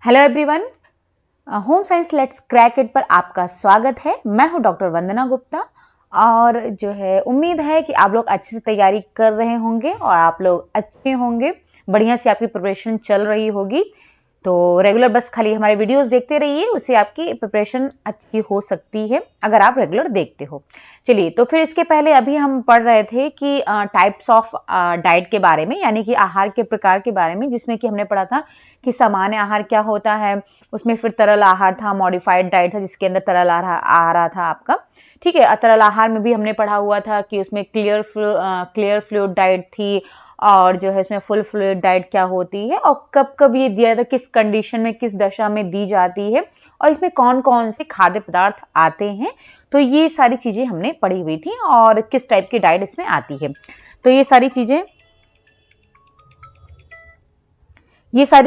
Hello everyone, home science let's crack it पर आपका स्वागत है। मैं हूं डॉक्टर वंदना गुप्ता और जो है उम्मीद है कि आप लोग अच्छे से तैयारी कर रहे होंगे और आप लोग अच्छे होंगे, बढ़िया से आपकी प्रिपरेशन चल रही होगी। तो रेगुलर बस खाली हमारे वीडियोस देखते रहिए, उससे आपकी प्रिपरेशन अच्छी हो सकती है अगर आप रेगुलर देखते हो। चलिए, तो फिर इसके पहले अभी हम पढ़ रहे थे कि टाइप्स ऑफ डाइट के बारे में, यानी कि आहार के प्रकार के बारे में, जिसमें कि हमने पढ़ा था कि सामान्य आहार क्या होता है, उसमें फिर तरल आहार था, मॉडिफाइड डाइट था जिसके अंदर तरल आहार आ रहा था आपका। ठीक है, तरल आहार में भी हमने पढ़ा हुआ था कि उसमें क्लियर फ्लूइड डाइट थी और जो है इसमें फुल फ्लूइड डाइट क्या होती है और कब कब ये दिया जाता है, किस कंडीशन में, किस दशा में दी जाती है और इसमें कौन कौन से खाद्य पदार्थ आते हैं। तो ये सारी चीजें हमने पढ़ी हुई थी और किस टाइप की डाइट इसमें आती है। तो ये सारी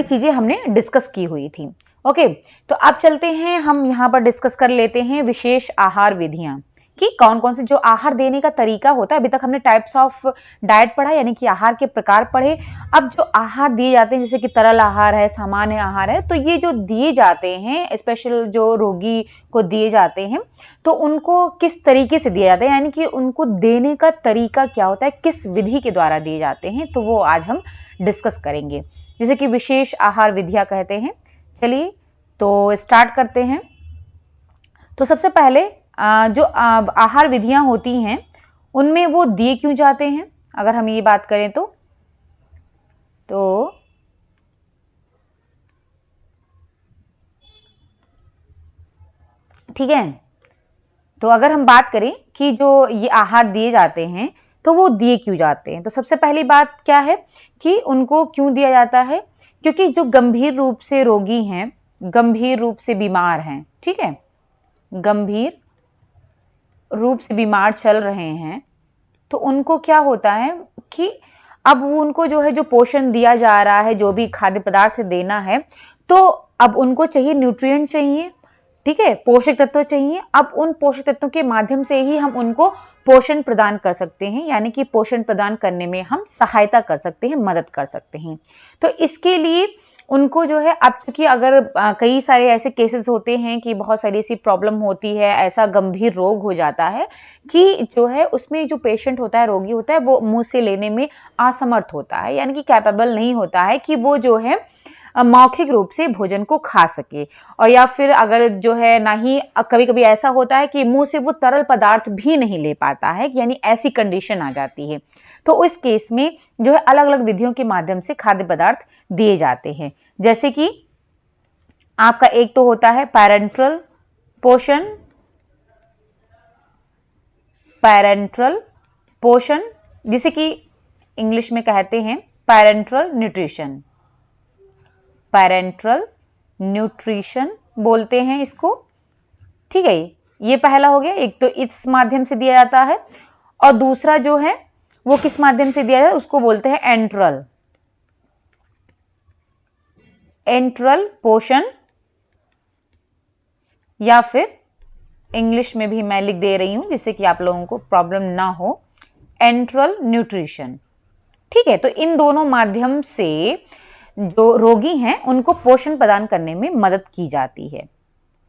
चीजें हमने डिस्कस की हुई थी। ओके, तो अब चलते हैं, हम यहाँ पर डिस्कस कर लेते हैं विशेष आहार विधियां कि कौन कौन से जो आहार देने का तरीका होता है। अभी तक हमने टाइप्स ऑफ डाइट पढ़ा, यानी कि आहार के प्रकार पढ़े। अब जो आहार दिए जाते हैं, जैसे कि तरल आहार है, सामान्य आहार है, तो ये जो दिए जाते हैं स्पेशल जो रोगी को दिए जाते हैं, तो उनको किस तरीके से दिया जाता है, यानी कि उनको देने का तरीका क्या होता है, किस विधि के द्वारा दिए जाते हैं, तो वो आज हम डिस्कस करेंगे, जिसे कि विशेष आहार विधियां कहते हैं। चलिए, तो स्टार्ट करते हैं। तो सबसे पहले जो आहार विधियां होती हैं उनमें वो दिए क्यों जाते हैं, अगर हम ये बात करें तो ठीक है। तो अगर हम बात करें कि जो ये आहार दिए जाते हैं तो वो दिए क्यों जाते हैं, तो सबसे पहली बात क्या है कि उनको क्यों दिया जाता है, क्योंकि जो गंभीर रूप से रोगी हैं, गंभीर रूप से बीमार हैं, ठीक है, गंभीर रूप से बीमार चल रहे हैं, तो उनको क्या होता है कि अब उनको जो है जो पोषण दिया जा रहा है, जो भी खाद्य पदार्थ देना है, तो अब उनको चाहिए, न्यूट्रिएंट चाहिए, ठीक है, पोषक तत्व चाहिए। अब उन पोषक तत्वों के माध्यम से ही हम उनको पोषण प्रदान कर सकते हैं, यानी कि पोषण प्रदान करने में हम सहायता कर सकते हैं, मदद कर सकते हैं। तो इसके लिए उनको जो है, अब चूंकि अगर कई सारे ऐसे केसेस होते हैं कि बहुत सारी ऐसी प्रॉब्लम होती है, ऐसा गंभीर रोग हो जाता है कि जो है उसमें जो पेशेंट होता है, रोगी होता है, वो मुंह से लेने में असमर्थ होता है, यानी कि कैपेबल नहीं होता है कि वो जो है मौखिक रूप से भोजन को खा सके। और या फिर अगर जो है ना ही, कभी कभी ऐसा होता है कि मुंह से वो तरल पदार्थ भी नहीं ले पाता है, यानी ऐसी कंडीशन आ जाती है। तो उस केस में जो है अलग अलग विधियों के माध्यम से खाद्य पदार्थ दिए जाते हैं, जैसे कि आपका एक तो होता है पैरेंट्रल पोषण, पैरेंट्रल पोषण जिसे कि इंग्लिश में कहते हैं पैरेंट्रल न्यूट्रिशन, पैरेंट्रल न्यूट्रिशन बोलते हैं इसको, ठीक है। ये पहला हो गया, एक तो इस माध्यम से दिया जाता है, और दूसरा जो है वो किस माध्यम से दिया जाता है, उसको बोलते हैं एंट्रल, एंट्रल पोषण, या फिर इंग्लिश में भी मैं लिख दे रही हूं जिससे कि आप लोगों को प्रॉब्लम ना हो, एंट्रल न्यूट्रिशन, ठीक है। तो इन दोनों माध्यम से जो रोगी हैं उनको पोषण प्रदान करने में मदद की जाती है।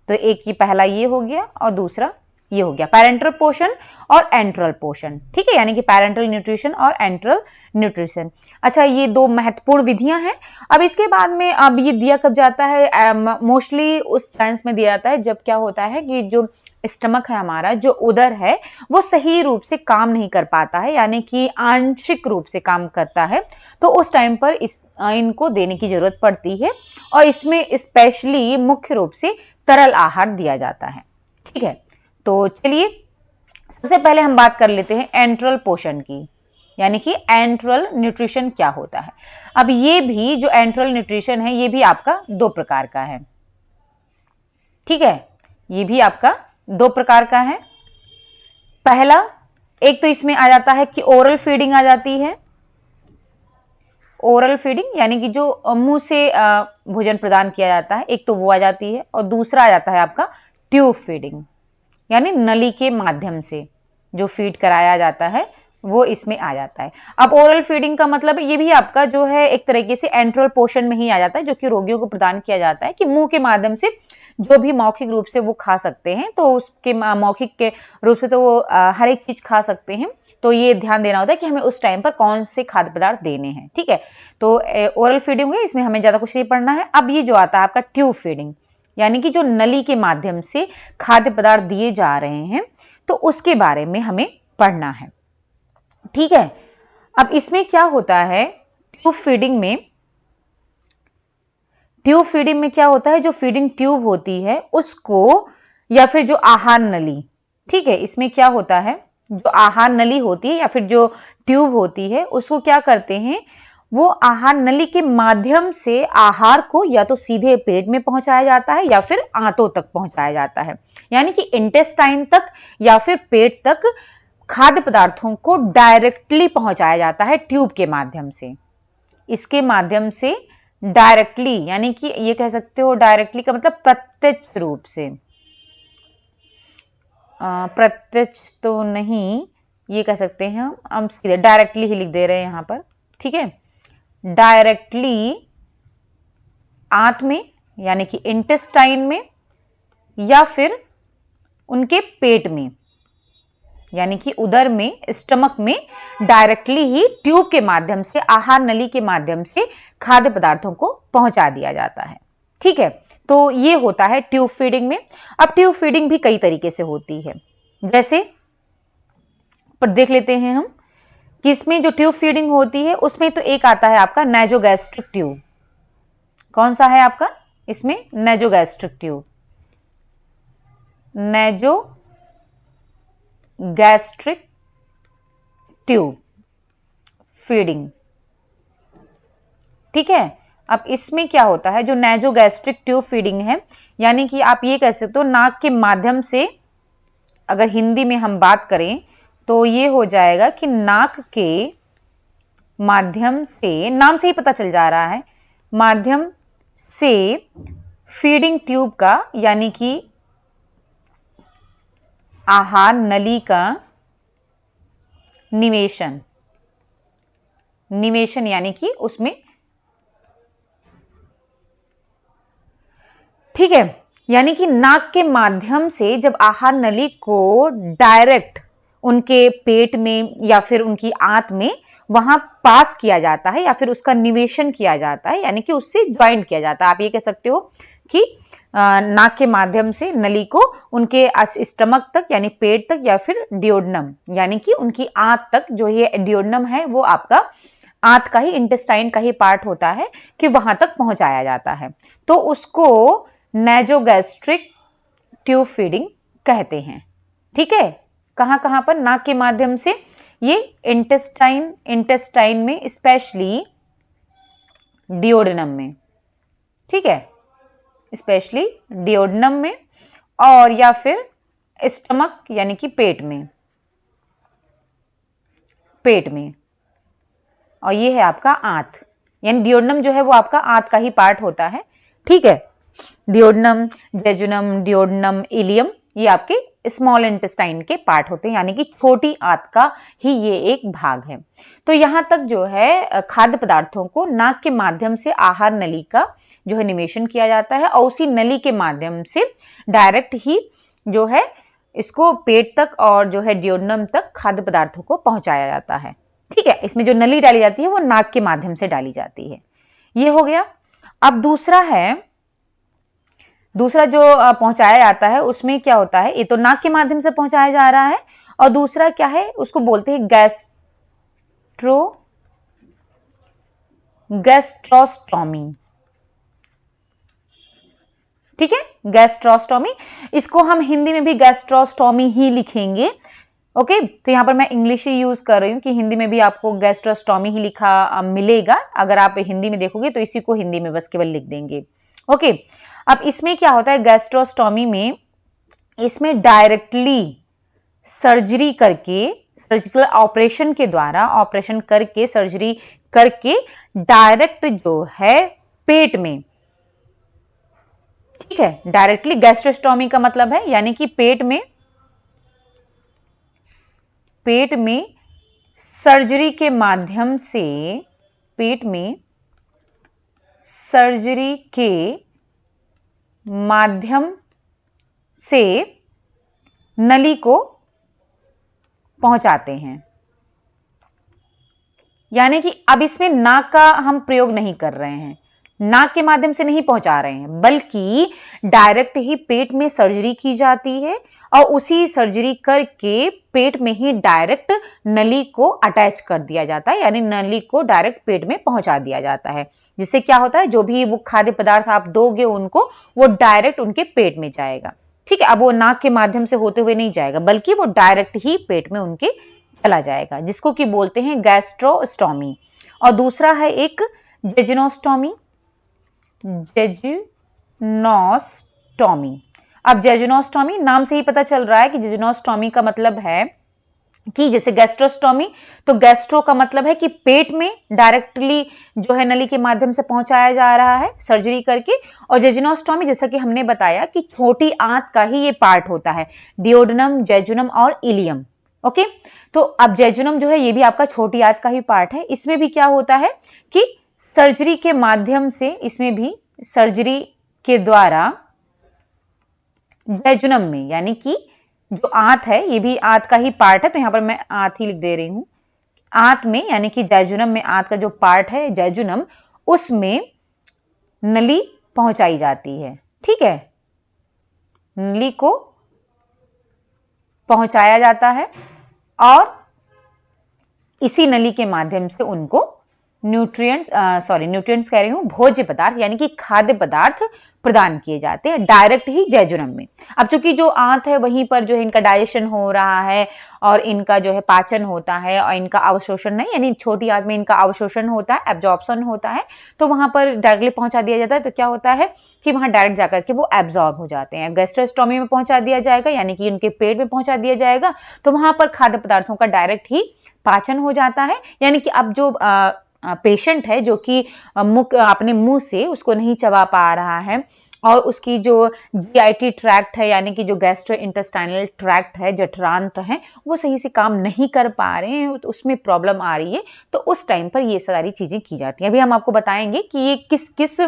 तो एक ये पहला ये हो गया और दूसरा ये हो गया, पैरेंट्रल पोषण और एंट्रल पोषण, ठीक है, यानी कि पैरेंट्रल न्यूट्रिशन और एंट्रल न्यूट्रिशन। अच्छा, ये दो महत्वपूर्ण विधियां हैं। अब इसके बाद में अब ये दिया कब जाता है, मोस्टली उस चांस में दिया जाता है जब क्या होता है कि जो स्टमक है हमारा, जो उदर है, वो सही रूप से काम नहीं कर पाता है, यानी कि आंशिक रूप से काम करता है, तो उस टाइम पर इनको देने की जरूरत पड़ती है और इसमें स्पेशली मुख्य रूप से तरल आहार दिया जाता है, ठीक है। तो चलिए, सबसे पहले हम बात कर लेते हैं एंट्रल पोषण की, यानी कि एंट्रल न्यूट्रिशन क्या होता है। अब ये भी जो एंट्रल न्यूट्रिशन है, ये भी आपका दो प्रकार का है, ठीक है, ये भी आपका दो प्रकार का है। पहला, एक तो इसमें आ जाता है कि ओरल फीडिंग आ जाती है, ओरल फीडिंग यानी कि जो मुंह से भोजन प्रदान किया जाता है, एक तो वो आ जाती है, और दूसरा आ जाता है आपका ट्यूब फीडिंग, यानी नली के माध्यम से जो फीड कराया जाता है वो इसमें आ जाता है। अब ओरल फीडिंग का मतलब ये भी आपका जो है एक तरीके से एंट्रल पोर्शन में ही आ जाता है, जो कि रोगियों को प्रदान किया जाता है कि मुंह के माध्यम से जो भी मौखिक रूप से वो खा सकते हैं, तो उसके मौखिक के रूप से तो वो हर एक चीज खा सकते हैं। तो ये ध्यान देना होता है कि हमें उस टाइम पर कौन से खाद्य पदार्थ देने हैं। ठीक है, तो ओरल फीडिंग है, इसमें हमें ज्यादा कुछ नहीं पढ़ना है। अब ये जो आता है आपका ट्यूब फीडिंग, यानी कि जो नली के माध्यम से खाद्य पदार्थ दिए जा रहे हैं, तो उसके बारे में हमें पढ़ना है। ठीक है, अब इसमें क्या होता है, ट्यूब फीडिंग में क्या होता है, जो फीडिंग ट्यूब होती है उसको, या फिर जो आहार नली, ठीक है, इसमें क्या होता है, जो आहार नली होती है या फिर जो ट्यूब होती है उसको क्या करते हैं, वो आहार नली के माध्यम से आहार को या तो सीधे पेट में पहुंचाया जाता है या फिर आंतों तक पहुंचाया जाता है, यानी कि इंटेस्टाइन तक या फिर पेट तक खाद्य पदार्थों को डायरेक्टली पहुंचाया जाता है ट्यूब के माध्यम से। इसके माध्यम से डायरेक्टली, यानी कि ये कह सकते हो डायरेक्टली का मतलब प्रत्यक्ष रूप से, प्रत्यक्ष तो नहीं, ये कह सकते हैं हम सीधे डायरेक्टली ही लिख दे रहे हैं यहां पर। ठीक है, डायरेक्टली आंत में यानी कि इंटेस्टाइन में या फिर उनके पेट में यानी कि उदर में, स्टमक में डायरेक्टली ही ट्यूब के माध्यम से, आहार नली के माध्यम से खाद्य पदार्थों को पहुंचा दिया जाता है। ठीक है, तो ये होता है ट्यूब फीडिंग में। अब ट्यूब फीडिंग भी कई तरीके से होती है, जैसे पर देख लेते हैं हम कि इसमें जो ट्यूब फीडिंग होती है उसमें तो एक आता है आपका नेजोगैस्ट्रिक ट्यूब। कौन सा है आपका इसमें, nasogastric tube, नेजो gastric tube feeding. ठीक है, अब इसमें क्या होता है, जो नेजोगैस्ट्रिक ट्यूब फीडिंग है, यानी कि आप ये कह सकते हो नाक के माध्यम से, अगर हिंदी में हम बात करें तो ये हो जाएगा कि नाक के माध्यम से, नाम से ही पता चल जा रहा है, माध्यम से फीडिंग ट्यूब का यानी कि आहार नली का निवेशन यानी कि उसमें, ठीक है, यानी कि नाक के माध्यम से जब आहार नली को डायरेक्ट उनके पेट में या फिर उनकी आंत में वहां पास किया जाता है या फिर उसका निवेशन किया जाता है, यानी कि उससे ज्वाइंट किया जाता है। आप ये कह सकते हो कि नाक के माध्यम से नली को उनके स्टमक तक यानी पेट तक या फिर डियोडनम यानी कि उनकी आंत तक, जो ये डियोडनम है वो आपका आंत का ही, इंटेस्टाइन का ही पार्ट होता है, कि वहां तक पहुंचाया जाता है। तो उसको नेजोगैस्ट्रिक ट्यूब फीडिंग कहते हैं। ठीक है, कहां कहां पर, नाक के माध्यम से, ये इंटेस्टाइन में, स्पेशली डियोडनम में। ठीक है, स्पेशली डियोडनम में, और या फिर स्टमक यानी कि पेट में, और ये है आपका आंत, यानी डियोडनम जो है वो आपका आंत का ही पार्ट होता है। ठीक है, डियोडनम, जेजुनम, डियोडनम, इलियम, ये आपके स्मॉल इंटेस्टाइन के पार्ट होते हैं, यानी कि छोटी आंत का ही ये एक भाग है। तो यहां तक जो है खाद्य पदार्थों को नाक के माध्यम से आहार नली का जो है निवेशन किया जाता है, और उसी नली के माध्यम से डायरेक्ट ही जो है इसको पेट तक और जो है डियोडनम तक खाद्य पदार्थों को पहुंचाया जाता है। ठीक है, इसमें जो नली डाली जाती है वो नाक के माध्यम से डाली जाती है। ये हो गया। अब दूसरा जो पहुंचाया जाता है उसमें क्या होता है, ये तो नाक के माध्यम से पहुंचाया जा रहा है, और दूसरा क्या है, उसको बोलते हैं गैस्ट्रोस्टोमी। ठीक है, गैस्ट्रोस्टोमी, इसको हम हिंदी में भी गैस्ट्रोस्टोमी ही लिखेंगे। ओके, तो यहां पर मैं इंग्लिश ही यूज कर रही हूं कि हिंदी में भी आपको गैस्ट्रोस्टोमी ही लिखा मिलेगा। अगर आप हिंदी में देखोगे तो इसी को हिंदी में बस केवल लिख देंगे। ओके, अब इसमें क्या होता है, गैस्ट्रोस्टोमी में, इसमें डायरेक्टली सर्जरी करके, सर्जिकल ऑपरेशन के द्वारा, ऑपरेशन करके, सर्जरी करके डायरेक्ट जो है पेट में, ठीक है, डायरेक्टली गैस्ट्रोस्टोमी का मतलब है यानी कि पेट में सर्जरी के माध्यम से पेट में सर्जरी के माध्यम से नली को पहुंचाते हैं। यानी कि अब इसमें नाक का हम प्रयोग नहीं कर रहे हैं, नाक के माध्यम से नहीं पहुंचा रहे हैं, बल्कि डायरेक्ट ही पेट में सर्जरी की जाती है और उसी सर्जरी करके पेट में ही डायरेक्ट नली को अटैच कर दिया जाता है, यानी नली को डायरेक्ट पेट में पहुंचा दिया जाता है। जिससे क्या होता है, जो भी वो खाद्य पदार्थ आप दोगे उनको, वो डायरेक्ट उनके पेट में जाएगा। ठीक है, अब वो नाक के माध्यम से होते हुए नहीं जाएगा, बल्कि वो डायरेक्ट ही पेट में उनके चला जाएगा, जिसको कि बोलते हैं गैस्ट्रोस्टोमी। और दूसरा है एक जेजुनोस्टोमी। जेजुनोस्टोमी, अब जेजुनोस्टोमी नाम से ही पता चल रहा है कि जेजुनोस्टोमी का मतलब है कि जैसे गैस्ट्रोस्टोमी, तो गैस्ट्रो का मतलब है कि पेट में डायरेक्टली जो है नली के माध्यम से पहुंचाया जा रहा है सर्जरी करके। और जेजुनोस्टोमी जैसा कि हमने बताया कि छोटी आंत का ही ये पार्ट होता है, डियोडनम, जेजुनम और इलियम। ओके, तो अब जेजुनम जो है ये भी आपका छोटी आंत का ही पार्ट है। इसमें भी क्या होता है कि सर्जरी के माध्यम से, इसमें भी सर्जरी के द्वारा जेजुनम में, यानी कि जो आंत है ये भी आंत का ही पार्ट है, तो यहां पर मैं आंत ही लिख दे रही हूं, आंत में यानी कि जेजुनम में आंत का जो पार्ट है जेजुनम, उसमें नली पहुंचाई जाती है। ठीक है, नली को पहुंचाया जाता है और इसी नली के माध्यम से उनको न्यूट्रिएंट्स कह रही हूं, भोज्य पदार्थ यानी कि खाद्य पदार्थ प्रदान किए जाते हैं डायरेक्ट ही जेजुनम में। अब चूंकि जो आंत है वहीं पर जो है इनका डाइजेशन हो रहा है और इनका जो है पाचन होता है और इनका अवशोषण नहीं, यानी छोटी आंत में इनका अवशोषण होता है, एब्जॉर्प्शन होता है, तो वहां पर डायरेक्टली पहुंचा दिया जाता है। तो क्या होता है कि वहां डायरेक्ट जाकर के वो एब्जॉर्ब हो जाते हैं। गैस्ट्रोस्टोमी में पहुंचा दिया जाएगा, यानी कि उनके पेट में पहुंचा दिया जाएगा, तो वहां पर खाद्य पदार्थों का डायरेक्ट ही पाचन हो जाता है। यानी कि अब जो पेशेंट है जो कि अपने मुंह से उसको नहीं चबा पा रहा है और उसकी जो जीआईटी ट्रैक्ट है, यानी कि जो गैस्ट्रो इंटेस्टाइनल ट्रैक्ट है, जठरांत्र है, वो सही से काम नहीं कर पा रहे हैं, तो उसमें प्रॉब्लम आ रही है, तो उस टाइम पर ये सारी चीजें की जाती हैं। अभी हम आपको बताएंगे कि ये किस किस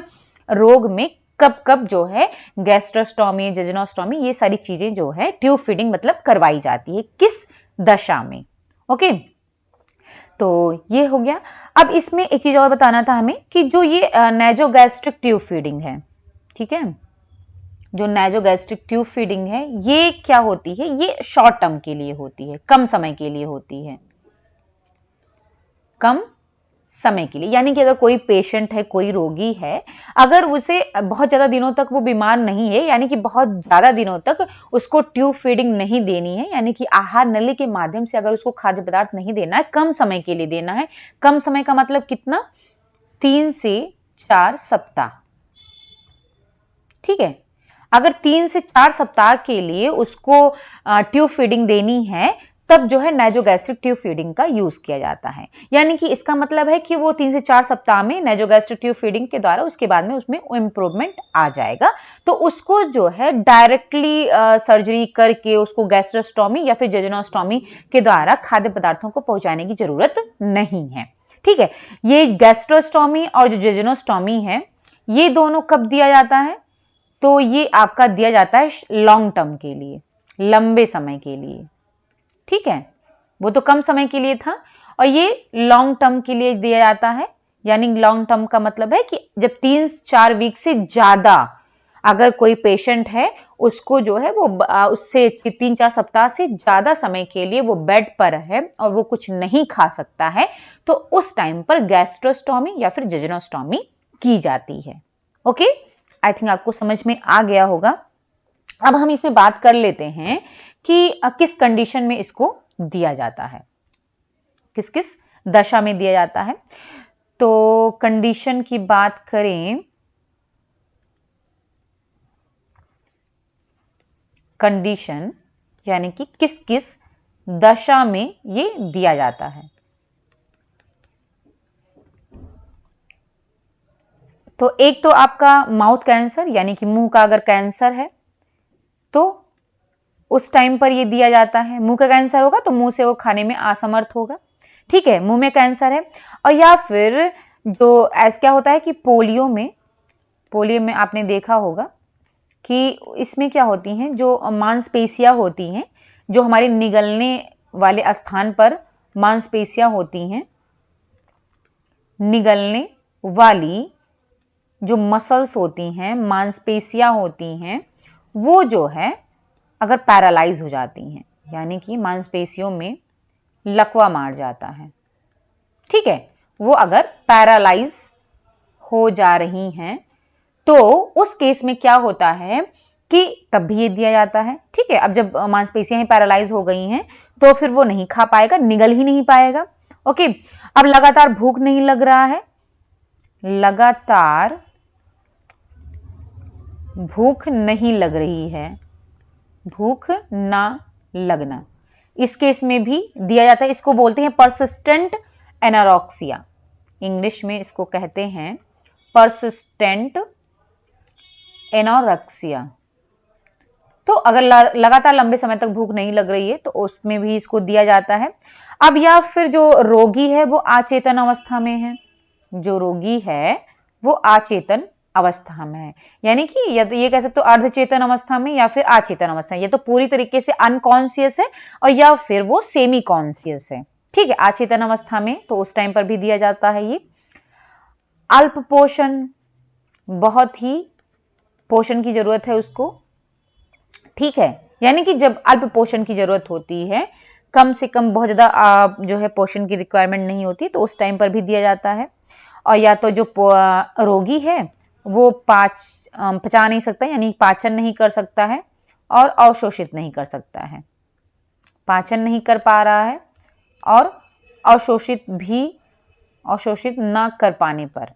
रोग में कब कब जो है गैस्ट्रोस्टोमी, जेजुनोस्टोमी, ये सारी चीजें जो है ट्यूब फीडिंग मतलब करवाई जाती है, किस दशा में। ओके, तो ये हो गया। अब इसमें एक चीज और बताना था हमें कि जो ये नेजोगैस्ट्रिक ट्यूब फीडिंग है, ठीक है, जो नेजोगैस्ट्रिक ट्यूब फीडिंग है ये क्या होती है, ये शॉर्ट टर्म के लिए होती है, कम समय के लिए होती है, कम समय के लिए। यानी कि अगर कोई पेशेंट है, कोई रोगी है, अगर उसे बहुत ज्यादा दिनों तक वो बीमार नहीं है, यानी कि बहुत ज्यादा दिनों तक उसको ट्यूब फीडिंग नहीं देनी है, यानी कि आहार नली के माध्यम से अगर उसको खाद्य पदार्थ नहीं देना है, कम समय के लिए देना है। कम समय का मतलब कितना, 3 से 4 सप्ताह। ठीक है, अगर 3 से 4 सप्ताह के लिए उसको ट्यूब फीडिंग देनी है, तब जो है नेजोगैस्ट्रिक ट्यूब फीडिंग का यूज किया जाता है। यानी कि इसका मतलब है कि वो 3 से 4 सप्ताह में नेजोगैस्ट्रिक ट्यूब फीडिंग के द्वारा उसके बाद में उसमें इंप्रूवमेंट आ जाएगा, तो उसको जो है डायरेक्टली सर्जरी करके उसको गैस्ट्रोस्टोमी या फिर जेजुनोस्टोमी के द्वारा खाद्य पदार्थों को पहुंचाने की जरूरत नहीं है। ठीक है, ये गैस्ट्रोस्टोमी और जो जेजुनोस्टोमी है ये दोनों कब दिया जाता है, तो ये आपका दिया जाता है लॉन्ग टर्म के लिए, लंबे समय के लिए। ठीक है, वो तो कम समय के लिए था और ये लॉन्ग टर्म के लिए दिया जाता है। यानी लॉन्ग टर्म का मतलब है कि जब 3-4 वीक से ज्यादा अगर कोई पेशेंट है, उसको जो है वो उससे 3-4 सप्ताह से ज्यादा समय के लिए वो बेड पर है और वो कुछ नहीं खा सकता है, तो उस टाइम पर गैस्ट्रोस्टोमी या फिर जेजुनोस्टोमी की जाती है। ओके, आई थिंक आपको समझ में आ गया होगा। अब हम इसमें बात कर लेते हैं कि किस कंडीशन में इसको दिया जाता है, किस किस दशा में दिया जाता है। तो कंडीशन की बात करें, कंडीशन यानी कि किस किस दशा में ये दिया जाता है। तो एक तो आपका माउथ कैंसर, यानी कि मुंह का अगर कैंसर है तो उस टाइम पर ये दिया जाता है। मुंह का कैंसर होगा तो मुंह से वो खाने में असमर्थ होगा। ठीक है, मुंह में कैंसर है। और या फिर जो ऐसा क्या होता है कि पोलियो में आपने देखा होगा कि इसमें क्या होती हैं, जो मांसपेशियां होती हैं, जो हमारे निगलने वाले स्थान पर मांसपेशियां होती हैं, निगलने वाली जो मसल्स होती हैं, मांसपेशियां होती हैं, वो जो है अगर पैरालाइज हो जाती हैं, यानी कि मांसपेशियों में लकवा मार जाता है, ठीक है, वो अगर पैरालाइज हो जा रही हैं, तो उस केस में क्या होता है कि तब भी ये दिया जाता है। ठीक है, अब जब मांसपेशियां पैरालाइज हो गई हैं तो फिर वो नहीं खा पाएगा, निगल ही नहीं पाएगा। ओके, अब लगातार भूख नहीं लग रहा है, लगातार भूख नहीं लग रही है, भूख ना लगना, इस केस में भी दिया जाता है। इसको बोलते हैं परसिस्टेंट एनोरेक्सिया, इंग्लिश में इसको कहते हैं परसिस्टेंट एनोरेक्सिया। तो अगर लगातार लंबे समय तक भूख नहीं लग रही है तो उसमें भी इसको दिया जाता है। अब या फिर जो रोगी है वो अचेतन अवस्था में है, जो रोगी है वो अचेतन अवस्था में है, यानी कि या तो ये कह सकते हो अर्धचेतन अवस्था में या फिर अचेतन अवस्था में, या तो पूरी तरीके से अनकॉन्शियस है और या फिर वो सेमी कॉन्शियस है। ठीक है, अचेतन अवस्था में तो उस टाइम पर भी दिया जाता है ये। अल्प पोषण, बहुत ही पोषण की जरूरत है उसको, ठीक है, यानी कि जब अल्प पोषण की जरूरत होती है, कम से कम बहुत ज्यादा जो है पोषण की रिक्वायरमेंट नहीं होती, तो उस टाइम पर भी दिया जाता है। और या तो जो रोगी है वो पचा नहीं सकता, यानी पाचन नहीं कर सकता है और अवशोषित नहीं कर सकता है, पाचन नहीं कर पा रहा है और अवशोषित ना कर पाने पर,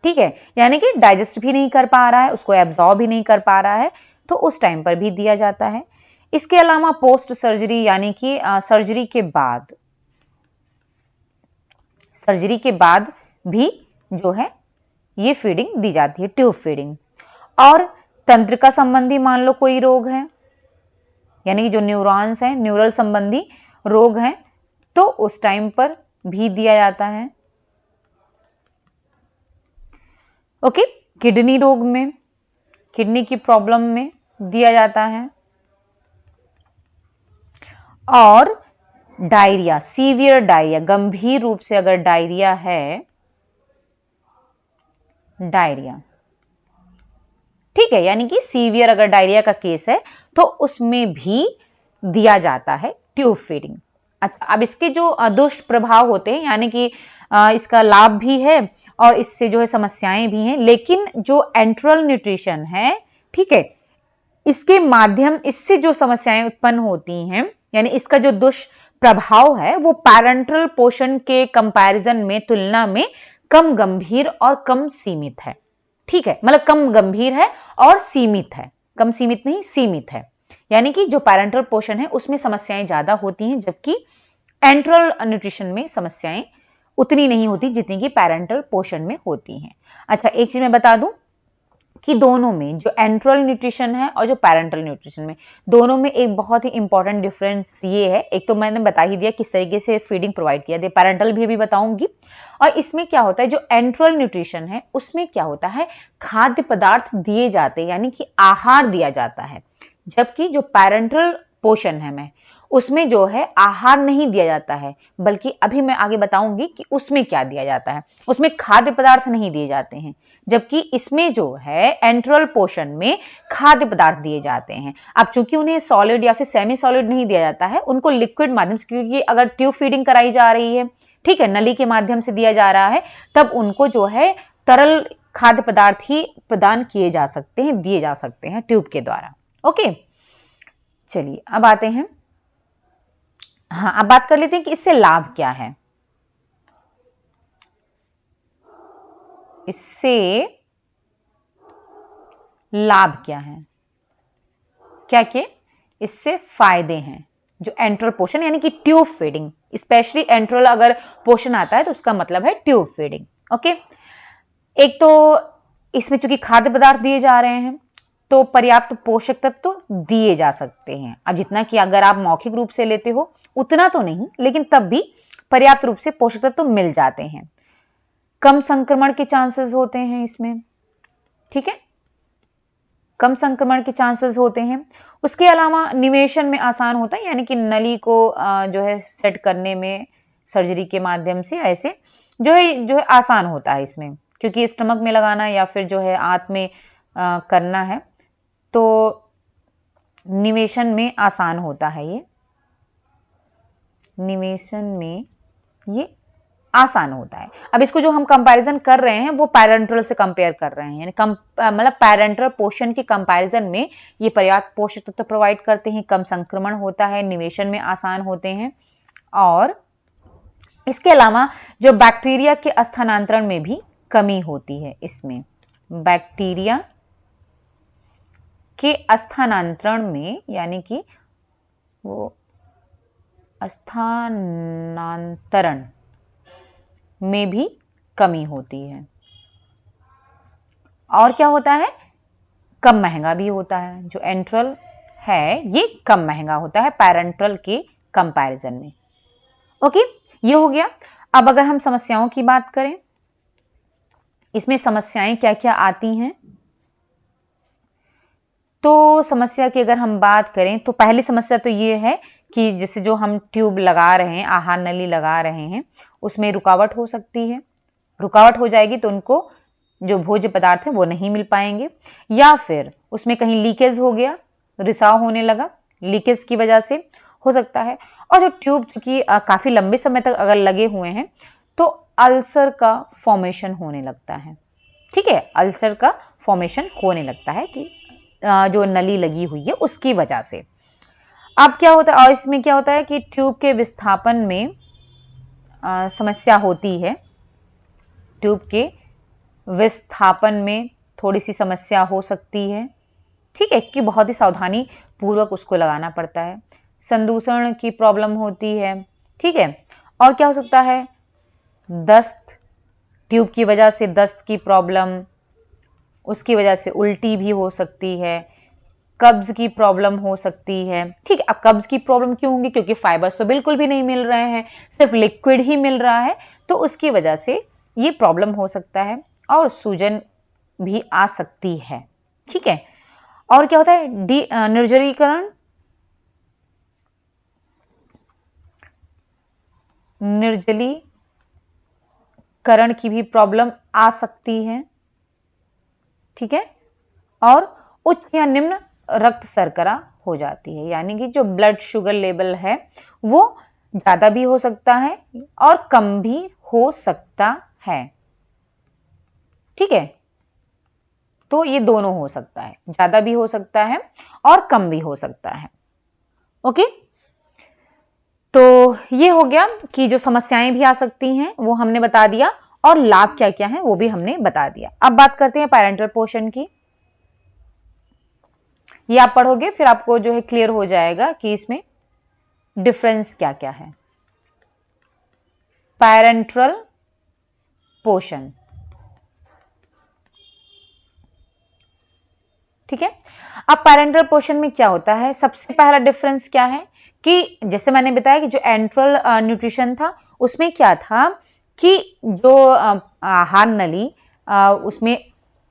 ठीक है, यानी कि डाइजेस्ट भी नहीं कर पा रहा है, उसको एब्जॉर्ब भी नहीं कर पा रहा है, तो उस टाइम पर भी दिया जाता है। इसके अलावा पोस्ट सर्जरी, यानी कि सर्जरी के बाद भी जो है ये फीडिंग दी जाती है, ट्यूब फीडिंग। और तंत्रिका संबंधी मान लो कोई रोग है, यानी कि जो न्यूरॉन्स हैं, न्यूरल संबंधी रोग हैं, तो उस टाइम पर भी दिया जाता है। ओके, किडनी रोग में, किडनी की प्रॉब्लम में दिया जाता है। और डायरिया, सीवियर डायरिया, गंभीर रूप से अगर डायरिया है, डायरिया, ठीक है, यानी कि सीवियर अगर डायरिया का केस है तो उसमें भी दिया जाता है ट्यूब फीडिंग। अच्छा, अब इसके जो दुष्प्रभाव होते हैं, यानी कि इसका लाभ भी है और इससे जो है समस्याएं भी हैं, लेकिन जो एंट्रल न्यूट्रिशन है, ठीक है, इससे जो समस्याएं उत्पन्न होती हैं, यानी इसका जो दुष्प्रभाव है वो पैरेंटल पोषण के कंपैरिजन में, तुलना में कम गंभीर और कम सीमित है। ठीक है, मतलब कम गंभीर है और सीमित है, कम सीमित नहीं, सीमित है, यानी कि जो पैरेंटल पोषण है उसमें समस्याएं ज्यादा होती हैं, जबकि एंट्रल न्यूट्रिशन में समस्याएं उतनी नहीं होती जितनी कि पैरेंटल पोषण में होती हैं। अच्छा, एक चीज मैं बता दूं कि दोनों में, जो एंट्रल न्यूट्रिशन है और जो पैरेंटल न्यूट्रिशन में, दोनों में एक बहुत ही इंपॉर्टेंट डिफरेंस ये है, एक तो मैंने बता ही दिया किस तरीके से फीडिंग प्रोवाइड किया, पैरेंटल भी अभी बताऊंगी। और इसमें क्या होता है, जो एंट्रल न्यूट्रिशन है उसमें क्या होता है, खाद्य पदार्थ दिए जाते हैं, यानी कि आहार दिया जाता है, जबकि जो पैरेंटल पोषण है में उसमें जो है आहार नहीं दिया जाता है, बल्कि अभी मैं आगे बताऊंगी कि उसमें क्या दिया जाता है, उसमें खाद्य पदार्थ नहीं दिए जाते हैं, जबकि इसमें जो है एंट्रल पोषण में खाद्य पदार्थ दिए जाते हैं। अब चूंकि उन्हें सॉलिड या फिर सेमी सॉलिड नहीं दिया जाता है, उनको लिक्विड माध्यम से, क्योंकि अगर ट्यूब फीडिंग कराई जा रही है, ठीक है, नली के माध्यम से दिया जा रहा है, तब उनको जो है तरल खाद्य पदार्थ ही प्रदान किए जा सकते हैं, दिए जा सकते हैं ट्यूब के द्वारा। ओके, चलिए अब आते हैं, हाँ, अब बात कर लेते हैं कि इससे लाभ क्या है। इससे लाभ क्या है, क्या इससे फायदे हैं, जो एंट्रल पोषण यानी कि ट्यूब फीडिंग, स्पेशली एंट्रल अगर पोषण आता है तो उसका मतलब है ट्यूब फीडिंग। ओके, एक तो इसमें चूंकि खाद्य पदार्थ दिए जा रहे हैं तो पर्याप्त पोषक तत्व तो दिए जा सकते हैं। अब जितना कि अगर आप मौखिक रूप से लेते हो उतना तो नहीं, लेकिन तब भी पर्याप्त रूप से पोषक तत्व तो मिल जाते हैं। कम संक्रमण के चांसेस होते हैं इसमें, ठीक है, कम संक्रमण के चांसेस होते हैं। उसके अलावा निवेशन में आसान होता है, यानी कि नली को जो है सेट करने में सर्जरी के माध्यम से ऐसे जो है आसान होता है इसमें, क्योंकि स्टमक में लगाना या फिर जो है आंत में करना है तो निवेशन में आसान होता है। ये निवेशन में ये आसान होता है। अब इसको जो हम कंपैरिजन कर रहे हैं वो पैरेंटरल से कंपेयर कर रहे हैं, यानी मतलब पैरेंटरल पोषण के कंपैरिजन में ये पर्याप्त पोषक तत्व प्रोवाइड करते हैं, कम संक्रमण होता है, निवेशन में आसान होते हैं, और इसके अलावा जो बैक्टीरिया के स्थानांतरण में भी कमी होती है। इसमें बैक्टीरिया के स्थानांतरण में, यानी कि वो स्थानांतरण में भी कमी होती है। और क्या होता है, कम महंगा भी होता है। जो एंट्रल है ये कम महंगा होता है पैरेंटल के कंपैरिजन में। ओके, ये हो गया। अब अगर हम समस्याओं की बात करें, इसमें समस्याएं क्या क्या आती हैं, तो समस्या की अगर हम बात करें तो पहली समस्या तो ये है कि जैसे जो हम ट्यूब लगा रहे हैं, आहार नली लगा रहे हैं, उसमें रुकावट हो सकती है। रुकावट हो जाएगी तो उनको जो भोज्य पदार्थ है वो नहीं मिल पाएंगे, या फिर उसमें कहीं लीकेज हो गया, रिसाव होने लगा, लीकेज की वजह से हो सकता है। और जो ट्यूब चूंकि काफी लंबे समय तक अगर लगे हुए हैं तो अल्सर का फॉर्मेशन होने लगता है। ठीक है, अल्सर का फॉर्मेशन होने लगता है कि जो नली लगी हुई है उसकी वजह से। अब क्या होता है, और इसमें क्या होता है कि ट्यूब के विस्थापन में समस्या होती है। ट्यूब के विस्थापन में थोड़ी सी समस्या हो सकती है, ठीक है, कि बहुत ही सावधानी पूर्वक उसको लगाना पड़ता है। संदूषण की प्रॉब्लम होती है, ठीक है। और क्या हो सकता है, दस्त, ट्यूब की वजह से दस्त की प्रॉब्लम, उसकी वजह से उल्टी भी हो सकती है, कब्ज की प्रॉब्लम हो सकती है, ठीक है। अब कब्ज की प्रॉब्लम क्यों होंगी, क्योंकि फाइबर्स तो बिल्कुल भी नहीं मिल रहे हैं, सिर्फ लिक्विड ही मिल रहा है, तो उसकी वजह से ये प्रॉब्लम हो सकता है, और सूजन भी आ सकती है, ठीक है। और क्या होता है, निर्जलीकरण, निर्जलीकरण की भी प्रॉब्लम आ सकती है, ठीक है। और उच्च या निम्न रक्त शर्करा हो जाती है, यानी कि जो ब्लड शुगर लेवल है वो ज्यादा भी हो सकता है और कम भी हो सकता है, ठीक है। तो ये दोनों हो सकता है, ज्यादा भी हो सकता है और कम भी हो सकता है। ओके, तो ये हो गया कि जो समस्याएं भी आ सकती हैं वो हमने बता दिया, और लाभ क्या क्या है वो भी हमने बता दिया। अब बात करते हैं पैरेंटल पोषण की। ये आप पढ़ोगे फिर आपको जो है क्लियर हो जाएगा कि इसमें डिफरेंस क्या क्या है। पैरेंटल पोषण, ठीक है। अब पैरेंटल पोषण में क्या होता है, सबसे पहला डिफरेंस क्या है कि जैसे मैंने बताया कि जो एंट्रल न्यूट्रिशन था उसमें क्या था कि जो आहार नली उसमें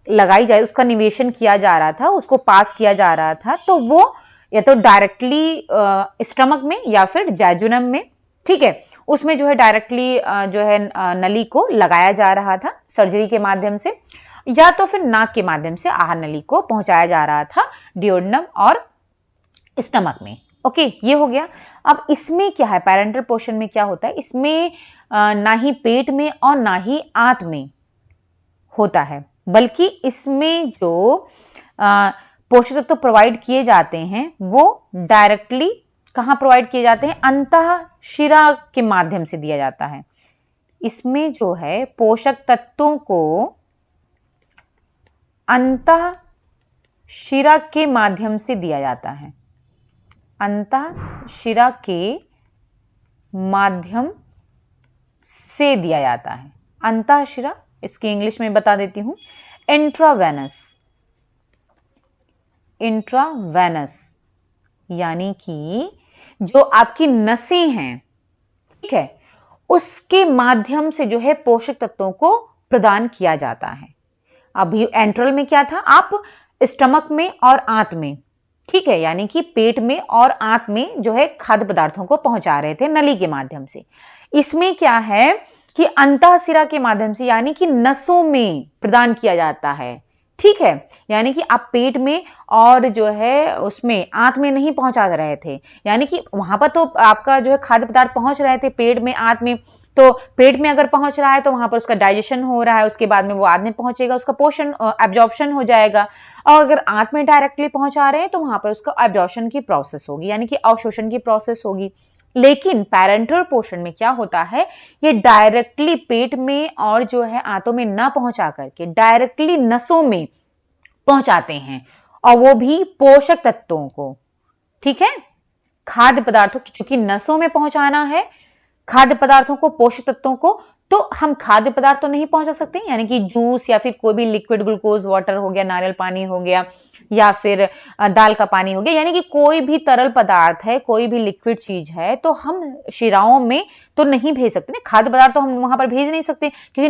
लगाई जाए, उसका निवेशन किया जा रहा था, उसको पास किया जा रहा था, तो वो या तो डायरेक्टली स्टमक में या फिर जैजुनम में, ठीक है, उसमें जो है डायरेक्टली जो है नली को लगाया जा रहा था सर्जरी के माध्यम से, या तो फिर नाक के माध्यम से आहार नली को पहुंचाया जा रहा था डियोडनम और स्टमक में। ओके, ये हो गया। अब इसमें क्या है, पैरेंटल पोषण में क्या होता है, इसमें ना ही पेट में और ना ही आंत में होता है, बल्कि इसमें जो पोषक तत्व प्रोवाइड किए जाते हैं वो डायरेक्टली कहां प्रोवाइड किए जाते हैं, अंतःशिरा के माध्यम से दिया जाता है। इसमें जो है पोषक तत्वों को अंतःशिरा के माध्यम से दिया जाता है, अंतःशिरा के माध्यम से दिया जाता है। अंतःशिरा, इसकी इंग्लिश में बता देती हूं, इंट्रावेनस, इंट्रावेनस, यानी कि जो आपकी नसें हैं, ठीक है, उसके माध्यम से जो है पोषक तत्वों को प्रदान किया जाता है। अभी एंट्रल में क्या था, आप स्टमक में और आंत में, ठीक है, यानी कि पेट में और आंत में जो है खाद्य पदार्थों को पहुंचा रहे थे नली के माध्यम से। इसमें क्या है कि अंतःशिरा के माध्यम से, यानी कि नसों में प्रदान किया जाता है, ठीक है, यानी कि आप पेट में और जो है उसमें आंत में नहीं पहुंचा रहे थे, यानी कि वहां पर तो आपका जो है खाद्य पदार्थ पहुंच रहे थे पेट में, आंत में, तो पेट में अगर पहुंच रहा है तो वहां पर उसका डाइजेशन हो रहा है, उसके बाद में वो आंत में पहुंचेगा, उसका पोषण एब्जॉर्प्शन हो जाएगा। और अगर आंत में डायरेक्टली पहुंचा रहे हैं तो वहां पर उसका एब्जॉर्प्शन की प्रोसेस होगी, यानी कि अवशोषण की प्रोसेस होगी। लेकिन पैरेंटल पोषण में क्या होता है, ये डायरेक्टली पेट में और जो है आंतों में ना पहुंचा करके डायरेक्टली नसों में पहुंचाते हैं, और वो भी पोषक तत्वों को, ठीक है, खाद्य पदार्थों की, चूंकि नसों में पहुंचाना है खाद्य पदार्थों को, पोषक तत्वों को, तो हम खाद्य पदार्थ तो नहीं पहुंचा सकते, यानी कि जूस या फिर कोई भी लिक्विड ग्लूकोज वाटर हो गया, नारियल पानी हो गया, या फिर दाल का पानी हो गया, यानी कि कोई भी तरल पदार्थ है, कोई भी लिक्विड चीज है, तो हम शिराओं में तो नहीं भेज सकते ना, खाद्य पदार्थ तो हम वहां पर भेज नहीं सकते, क्योंकि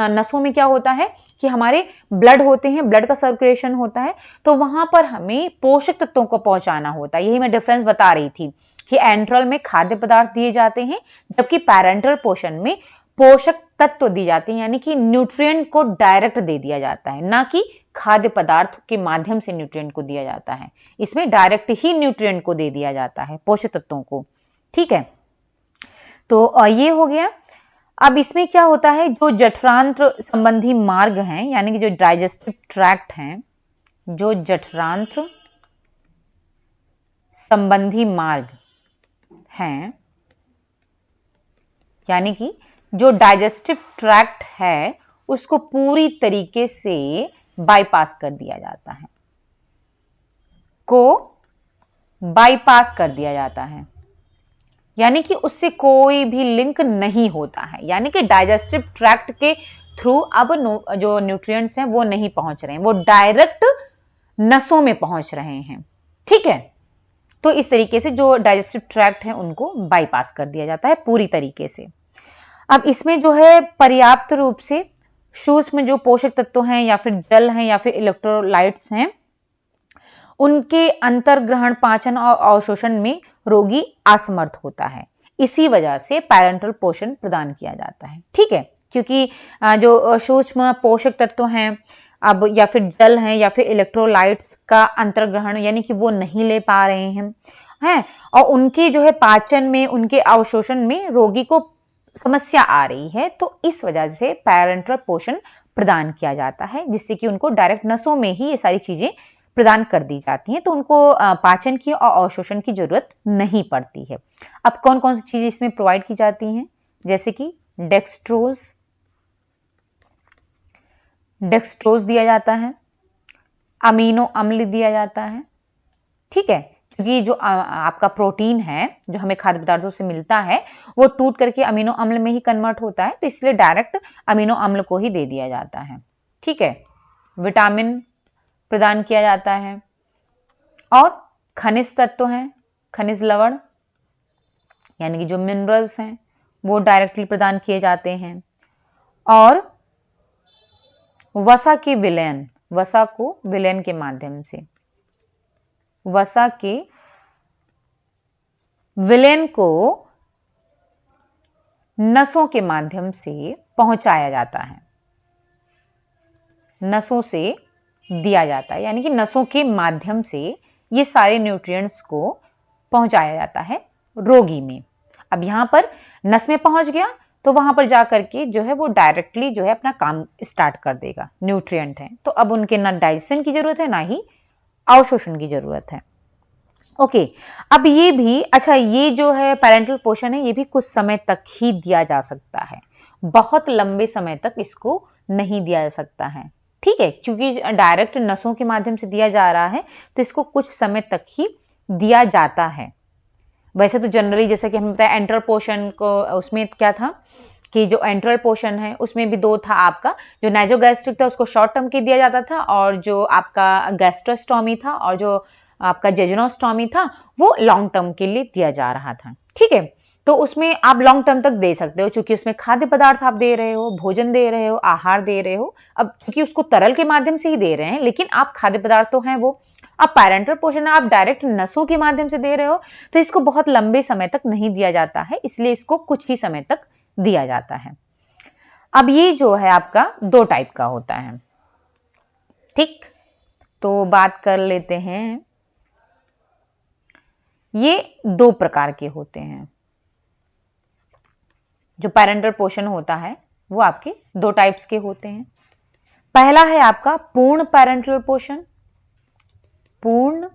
नसों में क्या होता है कि हमारे ब्लड होते हैं, ब्लड का सर्कुलेशन होता है, तो वहां पर हमें पोषक तत्वों को पहुंचाना होता है। यही मैं डिफरेंस बता रही थी कि एंट्रल में खाद्य पदार्थ दिए जाते हैं, जबकि पैरेंटल पोषण में पोषक तत्व दिए जाते हैं, यानी कि न्यूट्रिएंट को डायरेक्ट दे दिया जाता है, ना कि खाद्य पदार्थ के माध्यम से न्यूट्रिएंट को दिया जाता है। इसमें डायरेक्ट ही न्यूट्रिएंट को दे दिया जाता है, पोषक तत्वों को, ठीक है। तो ये हो गया। अब इसमें क्या होता है, जो जठरांत्र संबंधी मार्ग हैं, यानी कि जो डाइजेस्टिव ट्रैक्ट हैं, जो जठरांत्र संबंधी मार्ग हैं, यानी कि जो डाइजेस्टिव ट्रैक्ट है उसको पूरी तरीके से बाईपास कर दिया जाता है, बाईपास कर दिया जाता है, यानी कि उससे कोई भी लिंक नहीं होता है, यानी कि डाइजेस्टिव ट्रैक्ट के थ्रू अब जो न्यूट्रिएंट्स हैं वो नहीं पहुंच रहे हैं, वो डायरेक्ट नसों में पहुंच रहे हैं, ठीक है। तो इस तरीके से जो डाइजेस्टिव ट्रैक्ट है उनको बाईपास कर दिया जाता है पूरी तरीके से। अब इसमें जो है पर्याप्त रूप से सूक्ष्म जो पोषक तत्व हैं, या फिर जल हैं, या फिर इलेक्ट्रोलाइट्स हैं, उनके अंतर्ग्रहण, पाचन और अवशोषण में रोगी असमर्थ होता है। इसी वजह से पैरेंटल पोषण प्रदान किया जाता है, ठीक है, क्योंकि जो सूक्ष्म पोषक तत्व हैं, अब या फिर जल हैं, या फिर इलेक्ट्रोलाइट्स का अंतर्ग्रहण, यानी कि वो नहीं ले पा रहे हैं, और उनके जो है पाचन में, उनके अवशोषण में रोगी को समस्या आ रही है, तो इस वजह से पैरेंटल पोषण प्रदान किया जाता है, जिससे कि उनको डायरेक्ट नसों में ही ये सारी चीजें प्रदान कर दी जाती हैं, तो उनको पाचन की और अवशोषण की जरूरत नहीं पड़ती है। अब कौन कौन सी चीजें इसमें प्रोवाइड की जाती हैं, जैसे कि डेक्सट्रोज दिया जाता है, अमीनो अम्ल दिया जाता है, ठीक है, क्योंकि जो आपका प्रोटीन है जो हमें खाद्य पदार्थों से मिलता है वो टूट करके अमीनो अम्ल में ही कन्वर्ट होता है, तो इसलिए डायरेक्ट अमीनो अम्ल को ही दे दिया जाता है, ठीक है। विटामिन प्रदान किया जाता है, और खनिज तत्व हैं, खनिज लवण, यानी कि जो मिनरल्स हैं वो डायरेक्टली प्रदान किए जाते हैं, और वसा के विलयन, वसा को विलयन के माध्यम से, वसा के विलयन को नसों के माध्यम से पहुंचाया जाता है, नसों से दिया जाता है, यानी कि नसों के माध्यम से ये सारे न्यूट्रिएंट्स को पहुंचाया जाता है रोगी में। अब यहां पर नस में पहुंच गया तो वहां पर जाकर के जो है वो डायरेक्टली जो है अपना काम स्टार्ट कर देगा, न्यूट्रिएंट है, तो अब उनके ना डाइजेशन की जरूरत है ना ही अवशोषण की जरूरत है। ओके, अब ये भी अच्छा, ये जो है पैरेंटल पोषण है ये भी कुछ समय तक ही दिया जा सकता है, बहुत लंबे समय तक इसको नहीं दिया जा सकता है, ठीक है, क्योंकि डायरेक्ट नसों के माध्यम से दिया जा रहा है तो इसको कुछ समय तक ही दिया जाता है। वैसे तो जनरली जैसे कि हम बताया एंट्रल पोषण को, उसमें क्या था कि जो एंट्रल पोर्शन है उसमें भी दो था आपका, जो नाइजोगैस्ट्रिक था उसको शॉर्ट टर्म के दिया जाता था, और जो आपका गैस्ट्रोस्टोमी था और जो आपका जेजुनोस्टोमी था वो लॉन्ग टर्म के लिए दिया जा रहा था। ठीक है, तो उसमें आप लॉन्ग टर्म तक दे सकते हो, क्योंकि उसमें खाद्य पदार्थ आप दे रहे हो, भोजन दे रहे हो, आहार दे रहे हो। अब क्योंकि उसको तरल के माध्यम से ही दे रहे हैं, लेकिन आप खाद्य पदार्थ तो हैं वो, अब पैरेंटल पोषण आप डायरेक्ट नसों के माध्यम से दे रहे हो, तो इसको बहुत लंबे समय तक नहीं दिया जाता है, इसलिए इसको कुछ ही समय तक दिया जाता है। अब ये जो है आपका दो टाइप का होता है। ठीक, तो बात कर लेते हैं, ये दो प्रकार के होते हैं। जो पैरेंटल पोषण होता है वो आपके दो टाइप्स के होते हैं। पहला है आपका पूर्ण पैरेंटल पोषण, पूर्ण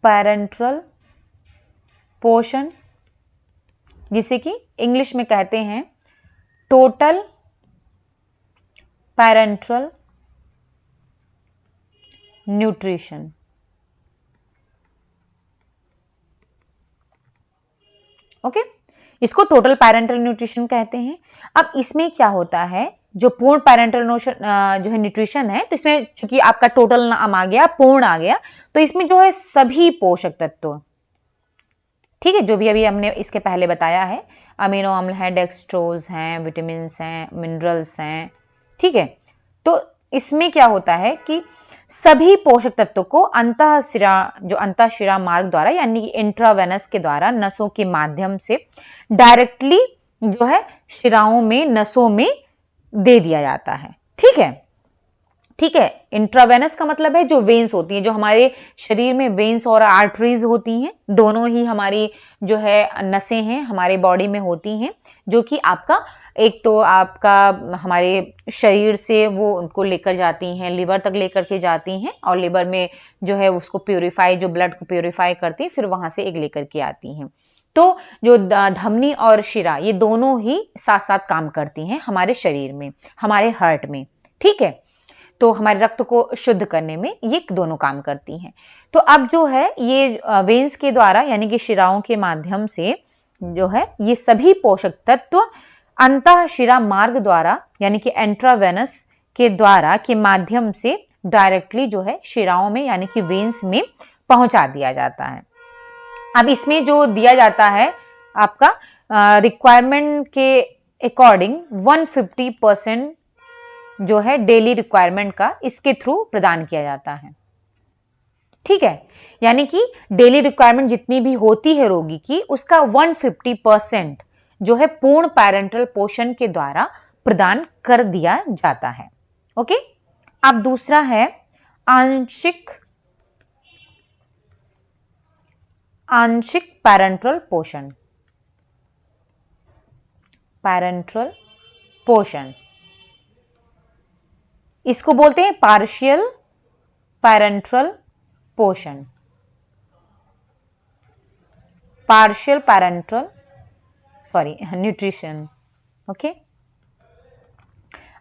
पैरेंटल पोषण, जिसे कि इंग्लिश में कहते हैं टोटल पैरेंटल न्यूट्रिशन। ओके, इसको टोटल पैरेंटल न्यूट्रिशन कहते हैं। अब इसमें क्या होता है, जो पूर्ण पैरेंटल जो है न्यूट्रिशन है, तो इसमें चूंकि आपका टोटल नाम आ गया, पूर्ण आ गया, तो इसमें जो है सभी पोषक तत्व, ठीक है, जो भी अभी हमने इसके पहले बताया है, अमीनो अम्ल है, डेक्सट्रोज हैं, विटामिन हैं, मिनरल्स हैं, ठीक है, तो इसमें क्या होता है कि सभी पोषक तत्वों को अंतःशिरा, जो अंतःशिरा मार्ग द्वारा यानी कि इंट्रावेनस के द्वारा नसों के माध्यम से डायरेक्टली जो है शिराओं में, नसों में दे दिया जाता है। ठीक है, ठीक है, इंट्रावेनस का मतलब है जो वेन्स होती हैं, जो हमारे शरीर में वेन्स और आर्टरीज होती हैं, दोनों ही हमारी जो है नसें हैं हमारे बॉडी में होती हैं, जो कि आपका एक तो आपका हमारे शरीर से वो उनको लेकर जाती हैं, लिवर तक लेकर के जाती हैं, और लिवर में जो है उसको प्यूरिफाई, जो ब्लड को प्यूरिफाई करती है, फिर वहां से एक लेकर के आती हैं। तो जो धमनी और शिरा, ये दोनों ही साथ साथ काम करती हैं हमारे शरीर में, हमारे हार्ट में। ठीक है, तो हमारे रक्त को शुद्ध करने में ये दोनों काम करती हैं। तो अब जो है ये वेन्स के द्वारा यानी कि शिराओं के माध्यम से जो है ये सभी पोषक तत्व अंतःशिरा मार्ग द्वारा यानी कि इंट्रावेनस के द्वारा के माध्यम से डायरेक्टली जो है शिराओं में यानी कि वेन्स में पहुंचा दिया जाता है। अब इसमें जो दिया जाता है आपका रिक्वायरमेंट के अकॉर्डिंग 150% जो है डेली रिक्वायरमेंट का इसके थ्रू प्रदान किया जाता है। ठीक है, यानी कि डेली रिक्वायरमेंट जितनी भी होती है रोगी की, उसका 150% जो है पूर्ण पैरेंटल पोषण के द्वारा प्रदान कर दिया जाता है। ओके, अब दूसरा है आंशिक पैरेंटल पोषण। पैरेंटल पोषण इसको बोलते हैं पार्शियल पैरेंटल पोषण, पार्शियल पैरेंटल न्यूट्रिशन। ओके,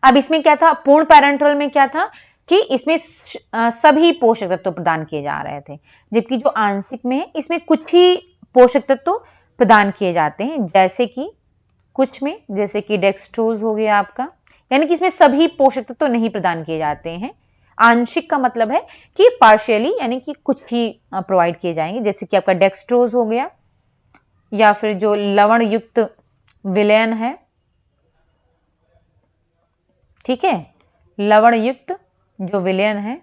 अब इसमें क्या था, पूर्ण पैरेंटल में क्या था कि इसमें सभी पोषक तत्व प्रदान किए जा रहे थे, जबकि जो आंशिक में है इसमें कुछ ही पोषक तत्व प्रदान किए जाते हैं, जैसे कि कुछ में, जैसे कि डेक्सट्रोज हो गया आपका, यानी कि इसमें सभी पोषक तत्व नहीं प्रदान किए जाते हैं। आंशिक का मतलब है कि पार्शियली यानी कि कुछ ही प्रोवाइड किए जाएंगे, जैसे कि आपका डेक्सट्रोज हो गया, या फिर जो लवण युक्त विलयन है, ठीक है, लवण युक्त जो विलयन है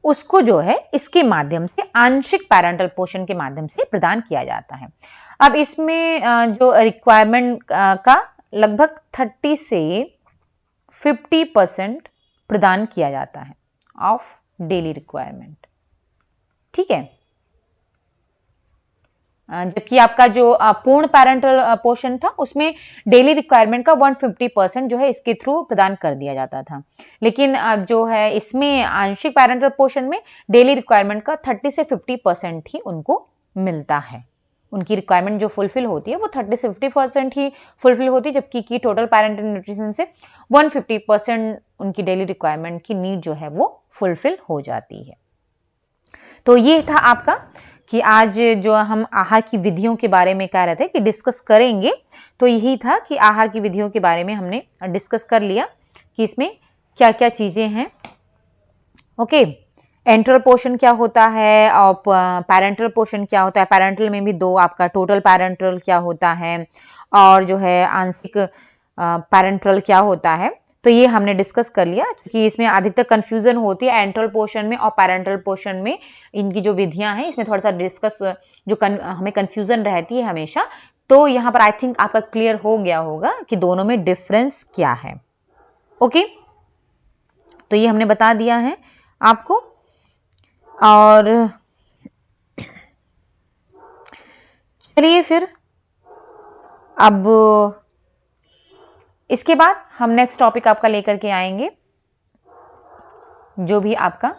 उसको जो है इसके माध्यम से आंशिक पैरेंटल पोषण के माध्यम से प्रदान किया जाता है। अब इसमें जो रिक्वायरमेंट का लगभग 30 से 50% प्रदान किया जाता है ऑफ डेली रिक्वायरमेंट। ठीक है, जबकि आपका जो पूर्ण पैरेंटल पोषण था उसमें डेली रिक्वायरमेंट का 150% जो है इसके थ्रू प्रदान कर दिया जाता था, लेकिन जो है इसमें आंशिक पैरेंटल पोषण में डेली रिक्वायरमेंट का 30 से 50% ही उनको मिलता है। उनकी रिक्वायरमेंट जो फुलफिल होती है वो 30 से 50% ही फुलफिल होती है, जबकि की टोटल पैरेंटल न्यूट्रिशन से 150% उनकी डेली रिक्वायरमेंट की नीड जो है वो फुलफिल हो जाती है। तो ये था आपका कि आज जो हम आहार की विधियों के बारे में कह रहे थे कि डिस्कस करेंगे, तो यही था कि आहार की विधियों के बारे में हमने डिस्कस कर लिया कि इसमें क्या क्या चीजें हैं। ओके, एंटरल पोर्शन क्या होता है और पैरेंटल पोर्शन क्या होता है। पैरेंटल में भी दो, आपका टोटल पैरेंटल क्या होता है और जो है आंशिक पैरेंटल क्या होता है। तो ये हमने डिस्कस कर लिया क्योंकि इसमें अधिकतर कंफ्यूजन होती है एंटरल पोर्शन में और पैरेंटल पोर्शन में। इनकी जो विधियां हैं इसमें थोड़ा सा डिस्कस हमें कंफ्यूजन रहती है हमेशा। तो यहाँ पर आई थिंक आपका क्लियर हो गया होगा कि दोनों में डिफरेंस क्या है। ओके, तो ये हमने बता दिया है आपको। और चलिए फिर अब इसके बाद हम नेक्स्ट टॉपिक आपका लेकर के आएंगे, जो भी आपका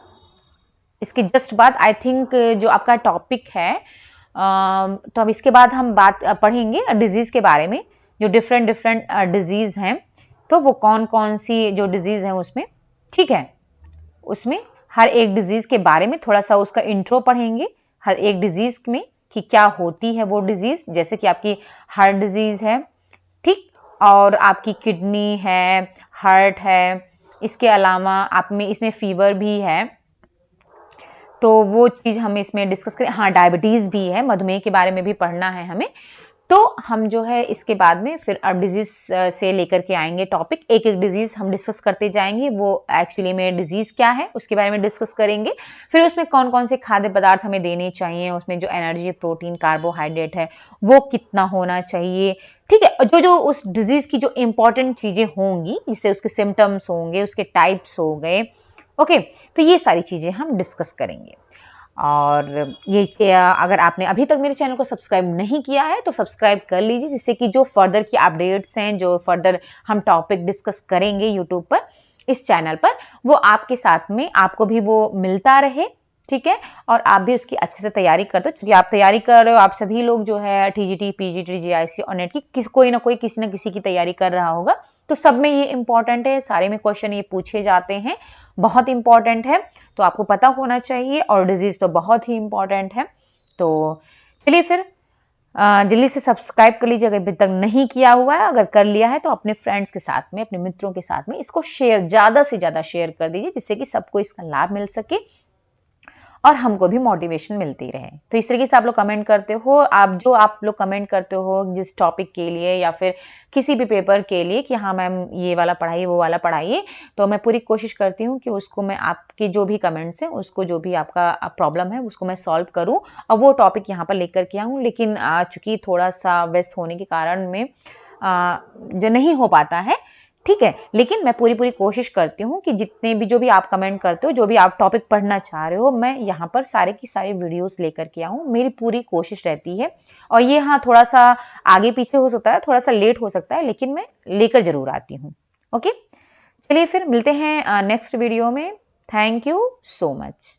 इसके जस्ट बाद आई थिंक जो आपका टॉपिक है, तो अब इसके बाद हम बात पढ़ेंगे डिजीज के बारे में, जो डिफरेंट डिफरेंट डिजीज हैं, तो वो कौन कौन सी जो डिजीज है उसमें, ठीक है, उसमें हर एक डिजीज के बारे में थोड़ा सा उसका इंट्रो पढ़ेंगे, हर एक डिजीज में कि क्या होती है वो डिजीज। जैसे कि आपकी हार्ट डिजीज है, ठीक, और आपकी किडनी है, हार्ट है, इसके अलावा आप में इसमें फीवर भी है, तो वो चीज हम इसमें डिस्कस करें। हाँ, डायबिटीज भी है, मधुमेह के बारे में भी पढ़ना है हमें। तो हम जो है इसके बाद में फिर अब डिजीज से लेकर के आएंगे टॉपिक, एक एक डिजीज हम डिस्कस करते जाएंगे। वो एक्चुअली में डिजीज क्या है उसके बारे में डिस्कस करेंगे, फिर उसमें कौन कौन से खाद्य पदार्थ हमें देने चाहिए, उसमें जो एनर्जी, प्रोटीन, कार्बोहाइड्रेट है वो कितना होना चाहिए, ठीक है, जो जो उस डिजीज की जो इंपॉर्टेंट चीजें होंगी, जिससे उसके सिम्टम्स होंगे, उसके टाइप्स हो गए। ओके, तो ये सारी चीजें हम डिस्कस करेंगे। और ये अगर आपने अभी तक मेरे चैनल को सब्सक्राइब नहीं किया है तो सब्सक्राइब कर लीजिए, जिससे कि जो फर्दर की अपडेट्स हैं, जो फर्दर हम टॉपिक डिस्कस करेंगे यूट्यूब पर, इस चैनल पर, वो आपके साथ में आपको भी वो मिलता रहे, ठीक है, और आप भी उसकी अच्छे से तैयारी करते हो, क्योंकि आप तैयारी कर रहे हो, आप सभी लोग जो है टीजीटी, पीजीटी, जीआईसी और नेट की कोई ना कोई किसी न किसी की तैयारी कर रहा होगा। तो सब में ये इंपॉर्टेंट है, सारे में क्वेश्चन ये पूछे जाते हैं, बहुत इंपॉर्टेंट है, तो आपको पता होना चाहिए। और डिजीज तो बहुत ही इंपॉर्टेंट है। तो चलिए फिर जल्दी से सब्सक्राइब कर लीजिए अगर अभी तक नहीं किया हुआ है। अगर कर लिया है तो अपने फ्रेंड्स के साथ में, अपने मित्रों के साथ में इसको शेयर, ज्यादा से ज्यादा शेयर कर दीजिए, जिससे कि सबको इसका लाभ मिल सके और हमको भी मोटिवेशन मिलती रहे। तो इस तरीके से आप लोग कमेंट करते हो, आप लोग कमेंट करते हो जिस टॉपिक के लिए या फिर किसी भी पेपर के लिए कि हाँ मैम ये वाला पढ़ाइए, वो वाला पढ़ाइए, तो मैं पूरी कोशिश करती हूँ कि उसको मैं, आपके जो भी कमेंट्स हैं उसको, जो भी आपका प्रॉब्लम है उसको मैं सॉल्व करूँ और वो टॉपिक यहाँ पर लेकर के आऊँ। लेकिन चूंकि थोड़ा सा व्यस्त होने के कारण में जो नहीं हो पाता है, ठीक है, लेकिन मैं पूरी कोशिश करती हूँ कि जितने भी, जो भी आप कमेंट करते हो, जो भी आप टॉपिक पढ़ना चाह रहे हो, मैं यहाँ पर सारे की सारे वीडियोस लेकर के आऊँ, मेरी पूरी कोशिश रहती है। और ये हाँ, थोड़ा सा आगे पीछे हो सकता है, थोड़ा सा लेट हो सकता है, लेकिन मैं लेकर जरूर आती हूँ। ओके, चलिए फिर मिलते हैं नेक्स्ट वीडियो में। Thank you so much.